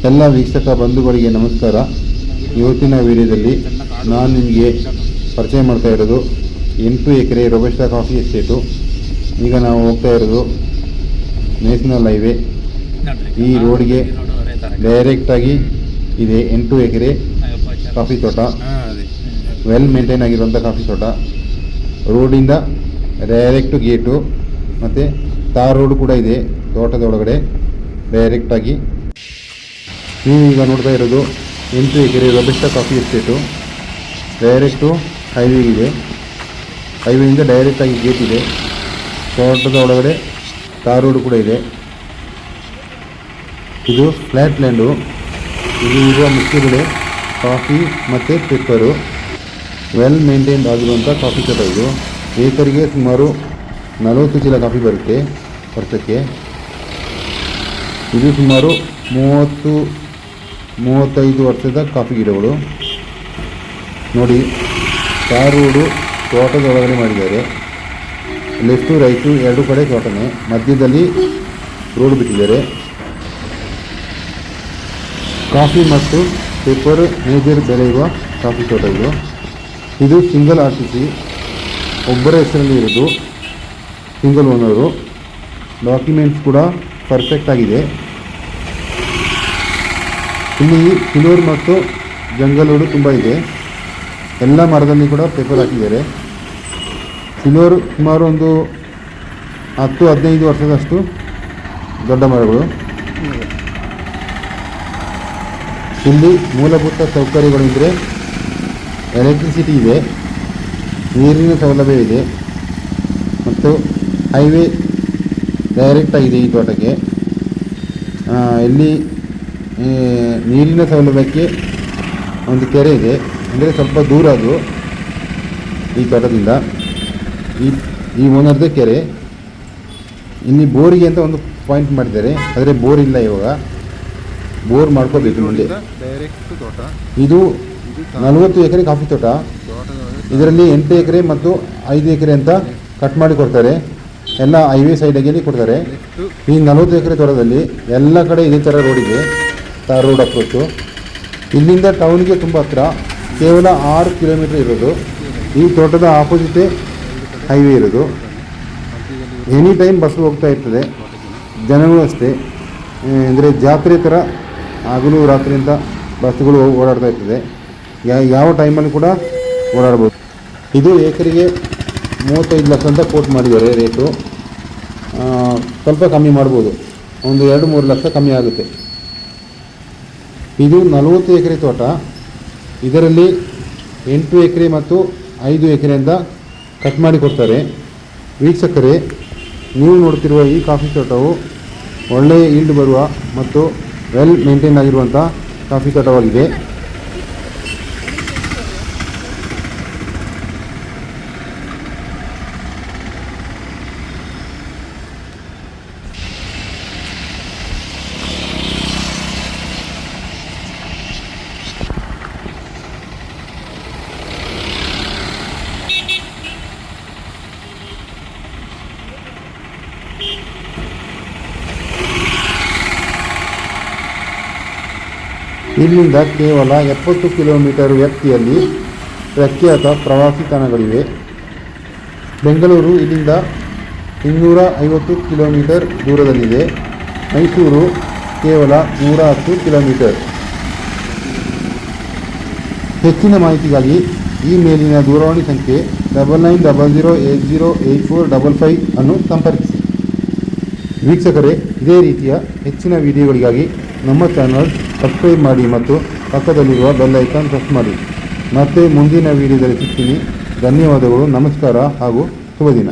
ಎಲ್ಲ ವೀಕ್ಷಕ ಬಂಧುಗಳಿಗೆ ನಮಸ್ಕಾರ. ಇವತ್ತಿನ ವಿಡಿಯೋದಲ್ಲಿ ನಾನು ನಿಮಗೆ ಪರಿಚಯ ಮಾಡ್ತಾ ಇರೋದು 8 ಎಕರೆ ರೋಬಸ್ಟಾ ಕಾಫಿ ಎಸ್ಟೇಟು. ಈಗ ನಾವು ಹೋಗ್ತಾ ಇರೋದು ನ್ಯಾಷನಲ್ ಹೈವೇ. ಈ ರೋಡ್ಗೆ ಡೈರೆಕ್ಟಾಗಿ ಇದೆ 8 ಎಕರೆ ಕಾಫಿ ತೋಟ, ವೆಲ್ ಮೇಂಟೈನ್ ಆಗಿರುವಂಥ ಕಾಫಿ ತೋಟ. ರೋಡಿಂದ ಡೈರೆಕ್ಟು ಗೇಟು ಮತ್ತು ತಾರ್ ರೋಡ್ ಕೂಡ ಇದೆ ತೋಟದ ಒಳಗಡೆ ಡೈರೆಕ್ಟಾಗಿ. ನೀವು ಈಗ ನೋಡ್ತಾ ಇರೋದು 8 acre robusta coffee estate. Direct highway ಇದೆ, ಹೈವೇಯಿಂದ ಡೈರೆಕ್ಟಾಗಿ ಗೇಟ್ ಇದೆ. ತೋಟದ ಒಳಗಡೆ ತಾರ್ ರೋಡ್ ಕೂಡ ಇದೆ. ಇದು ಫ್ಲ್ಯಾಟ್ ಲ್ಯಾಂಡು. ಇದು ಇರುವ ಮುಖ್ಯ ಬೆಳೆ ಕಾಫಿ ಮತ್ತು ಪೆಪ್ಪರು. ವೆಲ್ ಮೇಂಟೈನ್ಡ್ ಆಗಿರುವಂಥ ಕಾಫಿ ತೋಟ ಇದು. ಏಕರಿಗೆ ಸುಮಾರು 40 ಚೀಲ ಕಾಫಿ ಬರುತ್ತೆ ವರ್ಷಕ್ಕೆ. ಇದು ಸುಮಾರು 30-35 ವರ್ಷದ ಕಾಫಿ ಗಿಡಗಳು. ನೋಡಿ, ತಾರ್ ರೋಡು ತೋಟದ ಒಳಗಡೆ ಮಾಡಿದ್ದಾರೆ. ಲೆಫ್ಟು ರೈಟು ಎರಡು ಕಡೆ ತೋಟನೇ, ಮಧ್ಯದಲ್ಲಿ ರೋಡ್ ಬಿಟ್ಟಿದ್ದಾರೆ. ಕಾಫಿ ಮತ್ತು ಪೆಪ್ಪರ್ ಮೇಜರ್ ಬೆಳೆಯುವ ಕಾಫಿ ತೋಟ ಇದು. ಇದು ಸಿಂಗಲ್ RCC, ಒಬ್ಬರ ಹೆಸರಲ್ಲಿ ಇರೋದು, ಸಿಂಗಲ್ ಓನರು. ಡಾಕ್ಯುಮೆಂಟ್ಸ್ ಕೂಡ ಪರ್ಫೆಕ್ಟ್ ಆಗಿದೆ. ಇಲ್ಲಿ ಕಿಲೋರ್ ಮತ್ತು ಜಂಗಲೋಡು ತುಂಬ ಇದೆ. ಎಲ್ಲ ಮರದಲ್ಲಿ ಕೂಡ ಪೇಪರ್ ಹಾಕಿದ್ದಾರೆ. ಕಿಲೋರ್ ಸುಮಾರು ಒಂದು 10-15 ವರ್ಷದಷ್ಟು ದೊಡ್ಡ ಮರಗಳು. ಇಲ್ಲಿ ಮೂಲಭೂತ ಸೌಕರ್ಯಗಳೆಂದರೆ ಎಲೆಕ್ಟ್ರಿಸಿಟಿ ಇದೆ, ನೀರಿನ ಸೌಲಭ್ಯ ಇದೆ ಮತ್ತು ಹೈವೇ ಡೈರೆಕ್ಟ್ ಆಗಿದೆ ಈ ತೋಟಕ್ಕೆ. ಇಲ್ಲಿ ನೀರಿನ ಸೌಲಭ್ಯಕ್ಕೆ ಒಂದು ಕೆರೆ ಇದೆ, ಅಂದರೆ ಸ್ವಲ್ಪ ದೂರ ಅದು ಈ ತೋಟದಿಂದ. ಈ ಓನರ್ದೇ ಕೆರೆ. ಇಲ್ಲಿ ಬೋರಿಗೆ ಅಂತ ಒಂದು ಪಾಯಿಂಟ್ ಮಾಡಿದ್ದಾರೆ, ಆದರೆ ಬೋರ್ ಇಲ್ಲ ಇವಾಗ. ಬೋರ್ ಮಾಡ್ಕೋಬೇಕು ಮುಂದೆ. ಡೈರೆಕ್ಟ್ ತೋಟ ಇದು 40 ಎಕರೆ ಕಾಫಿ ತೋಟ. ಇದರಲ್ಲಿ 8 ಎಕರೆ ಮತ್ತು 5 ಎಕರೆ ಅಂತ ಕಟ್ ಮಾಡಿ ಕೊಡ್ತಾರೆ. ಎಲ್ಲ ಹೈವೇ ಸೈಡಾಗಿ ಕೊಡ್ತಾರೆ. ಈ 40 ಎಕರೆ ತೋಟದಲ್ಲಿ ಎಲ್ಲ ಕಡೆ ಇದೇ ಥರ ರೋಡ್ ಇದೆ, ತಾರ್ ರೋಡ್ ಅಪ್ರೋಚು. ಇಲ್ಲಿಂದ ಟೌನ್ಗೆ ತುಂಬ ಹತ್ರ, ಕೇವಲ 6 ಕಿಲೋಮೀಟ್ರ್ ಇರೋದು. ಈ ತೋಟದ ಆಪೋಸಿಟೇ ಹೈವೇ ಇರೋದು. ಎನಿ ಟೈಮ್ ಬಸ್ ಹೋಗ್ತಾ ಇರ್ತದೆ. ಜನಗಳು ಅಷ್ಟೇ, ಅಂದರೆ ಜಾತ್ರೆ ಥರ ಹಗಲು ರಾತ್ರಿ ಅಂತ ಬಸ್ಸುಗಳು ಓಡಾಡ್ತಾ ಇರ್ತದೆ. ಯಾವ ಟೈಮಲ್ಲಿ ಕೂಡ ಓಡಾಡ್ಬೋದು. ಇದು ಏಕರಿಗೆ 35 ಲಕ್ಷ ಅಂತ ಕೋಟ್ ಮಾಡಿದ್ದಾರೆ ರೇಟು. ಸ್ವಲ್ಪ ಕಮ್ಮಿ ಮಾಡ್ಬೋದು, ಒಂದು 2-3 ಲಕ್ಷ ಕಮ್ಮಿ ಆಗುತ್ತೆ. ಇದು 40 ಎಕರೆ ತೋಟ. ಇದರಲ್ಲಿ 8 ಎಕರೆ ಮತ್ತು 5 ಎಕರೆಯಿಂದ ಕಟ್ ಮಾಡಿ ಕೊಡ್ತಾರೆ. ವೀಕ್ಷಕರೇ, ನೀವು ನೋಡ್ತಿರುವ ಈ ಕಾಫಿ ತೋಟವು ಒಳ್ಳೆಯ ಈಲ್ಡ್ ಬರುವ ಮತ್ತು ವೆಲ್ ಮೇಂಟೈನ್ ಆಗಿರುವಂಥ ಕಾಫಿ ತೋಟವಾಗಿದೆ. ಇಲ್ಲಿಂದ ಕೇವಲ 70 ಕಿಲೋಮೀಟರ್ ವ್ಯಾಪ್ತಿಯಲ್ಲಿ ಪ್ರಖ್ಯಾತ ಪ್ರವಾಸಿ ತಾಣಗಳಿವೆ. ಬೆಂಗಳೂರು ಇಲ್ಲಿಂದ 250 ಕಿಲೋಮೀಟರ್ ದೂರದಲ್ಲಿದೆ. ಮೈಸೂರು ಕೇವಲ 110 ಕಿಲೋಮೀಟರ್. ಹೆಚ್ಚಿನ ಮಾಹಿತಿಗಾಗಿ ಈ ಮೇಲಿನ ದೂರವಾಣಿ ಸಂಖ್ಯೆ 9900808455 ಅನ್ನು ಸಂಪರ್ಕಿಸಿ. ವೀಕ್ಷಕರೇ, ಇದೇ ರೀತಿಯ ಹೆಚ್ಚಿನ ವಿಡಿಯೋಗಳಿಗಾಗಿ ನಮ್ಮ ಚಾನಲ್ ಸಬ್ಸ್ಕ್ರೈಬ್ ಮಾಡಿ ಮತ್ತು ಪಕ್ಕದಲ್ಲಿರುವ ಬೆಲ್ ಐಕಾನ್ ಪ್ರೆಸ್ ಮಾಡಿ. ಮತ್ತೆ ಮುಂದಿನ ವಿಡಿಯೋದಲ್ಲಿ ಸಿಗ್ತೀನಿ. ಧನ್ಯವಾದಗಳು, ನಮಸ್ಕಾರ ಹಾಗೂ ಶುಭ ದಿನ.